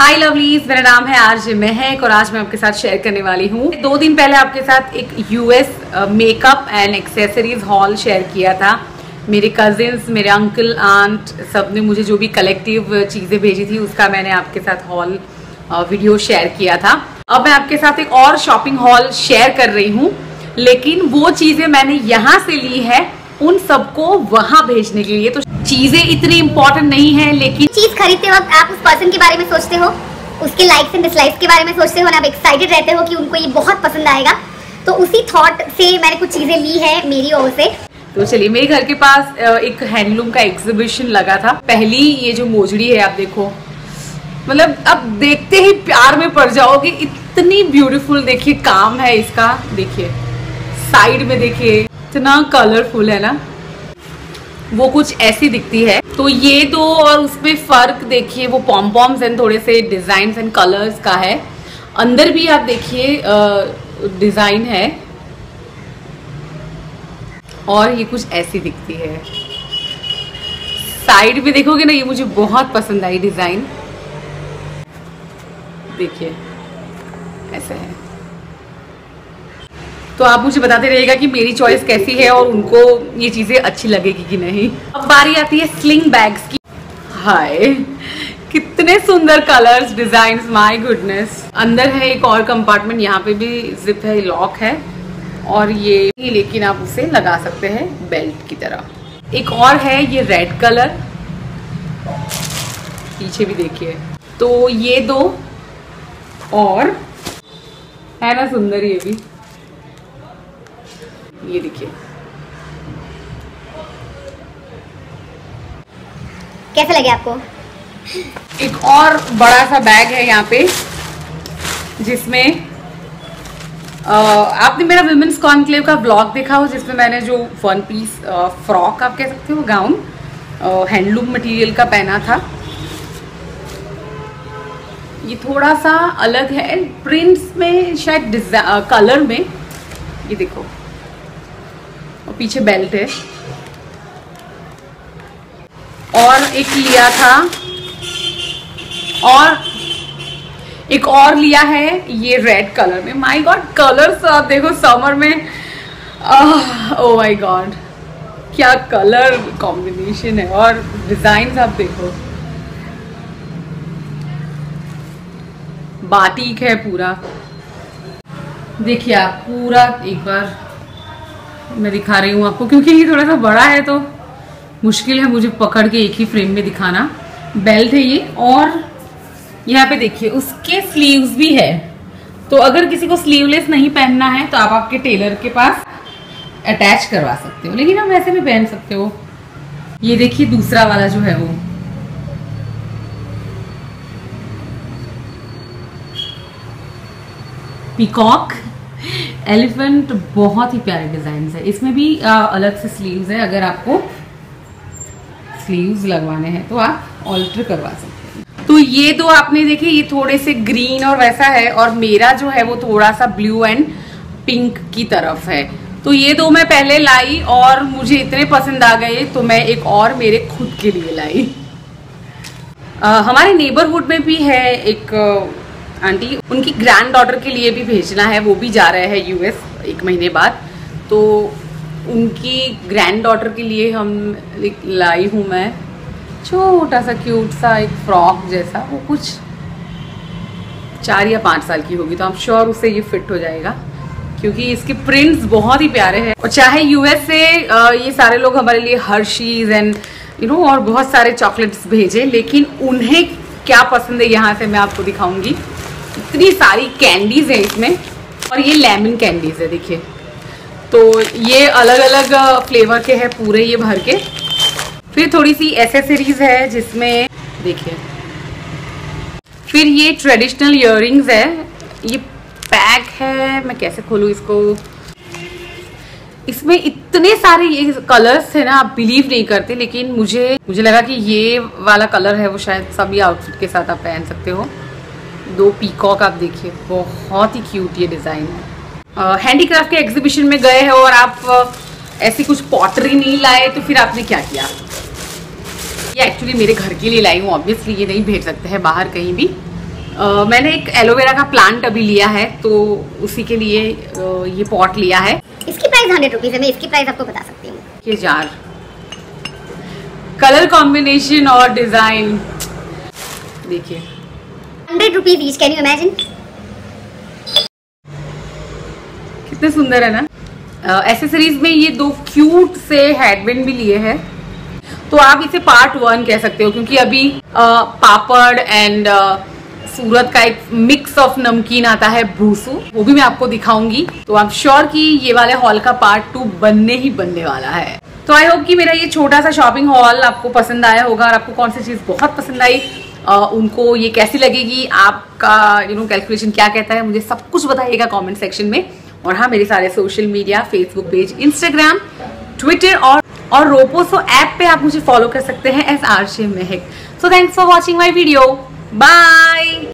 हाय lovelies, मेरा नाम है आरजे महक और आज मैं आपके साथ शेयर करने वाली हूँ। 2 दिन पहले आपके साथ एक US makeup and accessories hall share किया था। मेरे कजिन्स, मेरे अंकल, आंट सब ने मुझे जो भी कलेक्टिव चीज़ें भेजी थी उसका मैंने आपके साथ हॉल वीडियो शेयर किया था। अब मैं आपके साथ एक और शॉपिंग हॉल शेयर कर रही हूँ, लेकिन वो चीज़ें मैंने यहाँ से ली है उन सबको वहाँ भेजने के लिए। तो चीजें इतनी इम्पोर्टेंट नहीं है, लेकिन चीज खरीदते वक्त आप उस पर्सन के बारे में सोचते हो, उसके लाइक्स एंड डिसलाइक्स के बारे में सोचते हो, और आप एक्साइटेड रहते हो कि उनको ये बहुत पसंद आएगा। तो उसी थॉट से मैंने कुछ चीजें ली है मेरी ओर से। तो चलिए, मेरे घर के पास एक हैंडलूम का एग्जीबिशन लगा था। पहली ये जो मोजड़ी है आप देखो, मतलब अब देखते ही प्यार में पड़ जाओगे, इतनी ब्यूटीफुल देखिए काम है इसका। देखिए साइड में देखिए इतना कलरफुल है ना, वो कुछ ऐसी दिखती है। तो ये दो और उसमें फर्क देखिए, वो पॉम्पॉम्स एंड थोड़े से डिजाइन एंड कलर्स का है। अंदर भी आप देखिए डिजाइन है और ये कुछ ऐसी दिखती है। साइड में देखोगे ना, ये मुझे बहुत पसंद आई डिजाइन। देखिए ऐसे है। तो आप मुझे बताते रहिएगा कि मेरी चॉइस कैसी है और उनको ये चीजें अच्छी लगेगी कि नहीं। अब बारी आती है स्लिंग बैग्स की। हाय, कितने सुंदर कलर्स, डिजाइन्स, माय गुडनेस। अंदर है एक और कंपार्टमेंट, यहाँ पे भी जिप है, लॉक है और ये, लेकिन आप उसे लगा सकते हैं बेल्ट की तरह। एक और है ये रेड कलर, पीछे भी देखिए। तो ये दो और है ना सुंदर, ये भी, ये देखिए। कैसे लगे आपको? एक और बड़ा सा बैग है यहाँ पे, जिसमें आपने मेरा विमेंस कॉन्क्लेव का ब्लॉग देखा हो, जिसमें मैंने जो 1 पीस फ्रॉक आप कह सकते हो, गाउन हैंडलूम मटेरियल का पहना था। ये थोड़ा सा अलग है, प्रिंट्स में शायद, कलर में। ये देखो, और पीछे बेल्ट है। और एक लिया था, और एक और लिया है ये रेड कलर में। माय गॉड, कलर्स आप देखो समर में, ओ माय गॉड क्या कलर कॉम्बिनेशन है। और डिजाइन आप देखो, बाटिक है पूरा। देखिए आप पूरा, एक बार मैं दिखा रही हूँ आपको, क्योंकि ये थोड़ा सा बड़ा है तो मुश्किल है मुझे पकड़ के एक ही फ्रेम में दिखाना। बेल्ट है ये, और यहाँ पे देखिए उसके स्लीव्स भी है। तो अगर किसी को स्लीवलेस नहीं पहनना है तो आप आपके टेलर के पास अटैच करवा सकते हो, लेकिन आप वैसे भी पहन सकते हो। ये देखिए दूसरा वाला जो है वो, पीकॉक, एलिफेंट, बहुत ही प्यारे डिजाइन है। इसमें भी अलग से स्लीव्स है, अगर आपको स्लीव्स लगवाने हैं तो आप ऑल्टर करवा सकते हैं। तो ये दो आपने देखे, ये थोड़े से ग्रीन और वैसा है, और मेरा जो है वो थोड़ा सा ब्लू एंड पिंक की तरफ है। तो ये दो मैं पहले लाई और मुझे इतने पसंद आ गए, तो मैं एक और मेरे खुद के लिए लाई। हमारे नेबरहुड में भी है एक आंटी, उनकी ग्रैंड डॉटर के लिए भी भेजना है, वो भी जा रहे हैं यूएस 1 महीने बाद। तो उनकी ग्रैंड डॉटर के लिए हम लाई हूँ मैं छोटा सा क्यूट सा एक फ्रॉक जैसा। वो कुछ 4 या 5 साल की होगी, तो I'm श्योर उससे ये फिट हो जाएगा, क्योंकि इसके प्रिंट्स बहुत ही प्यारे हैं। और चाहे यूएस से ये सारे लोग हमारे लिए हर्शीज एंड और बहुत सारे चॉकलेट्स भेजे, लेकिन उन्हें क्या पसंद है यहाँ से मैं आपको दिखाऊंगी। इतनी सारी कैंडीज है इसमें, और ये लेमन कैंडीज है देखिए। तो ये अलग अलग फ्लेवर के हैं पूरे, ये भर के। फिर थोड़ी सी एसेसरीज है जिसमें देखिए, फिर ये ट्रेडिशनल इयररिंग्स है। ये पैक है, मैं कैसे खोलूँ इसको। इसमें इतने सारे ये कलर्स थे ना, आप बिलीव नहीं करते, लेकिन मुझे लगा कि ये वाला कलर है वो शायद सभी आउटफिट के साथ आप पहन सकते हो। 2 पीकॉक आप देखिए, बहुत ही क्यूट ये डिजाइन है। हैंडीक्राफ्ट के एग्जीबिशन में गए हैं और आप ऐसी कुछ पॉटरी नहीं लाए, तो फिर आपने क्या किया। ये एक्चुअली मेरे घर के लिए लाई हूँ, ऑब्वियसली ये नहीं भेज सकते हैं बाहर कहीं भी। मैंने एक एलोवेरा का प्लांट अभी लिया है, तो उसी के लिए ये पॉट लिया है। इसकी प्राइस 100 रुपीज है, मैं इसकी प्राइस आपको बता सकती हूँ। ये जार, कलर कॉम्बिनेशन और डिजाइन देखिए, 100 rupees each, can you imagine? कितने सुंदर है ना। एसेसरीज में ये 2 क्यूट से हेडबैंड भी लिए हैं, तो आप इसे पार्ट 1 कह सकते हो, क्योंकि अभी पापड़ एंड सूरत का एक मिक्स ऑफ नमकीन आता है भूसू, वो भी मैं आपको दिखाऊंगी। तो आई एम श्योर कि ये वाले हॉल का पार्ट 2 बनने ही बनने वाला है। तो आई होप कि मेरा ये छोटा सा शॉपिंग हॉल आपको पसंद आया होगा, और आपको कौन सी चीज बहुत पसंद आई, उनको ये कैसी लगेगी, आपका कैलकुलेशन क्या कहता है, मुझे सब कुछ बताइएगा कमेंट सेक्शन में। और हाँ, मेरे सारे social media, Facebook page, Instagram, Twitter और रोपोसो ऐप पे आप मुझे फॉलो कर सकते हैं as RJ Mahak. So thanks for watching my video, bye.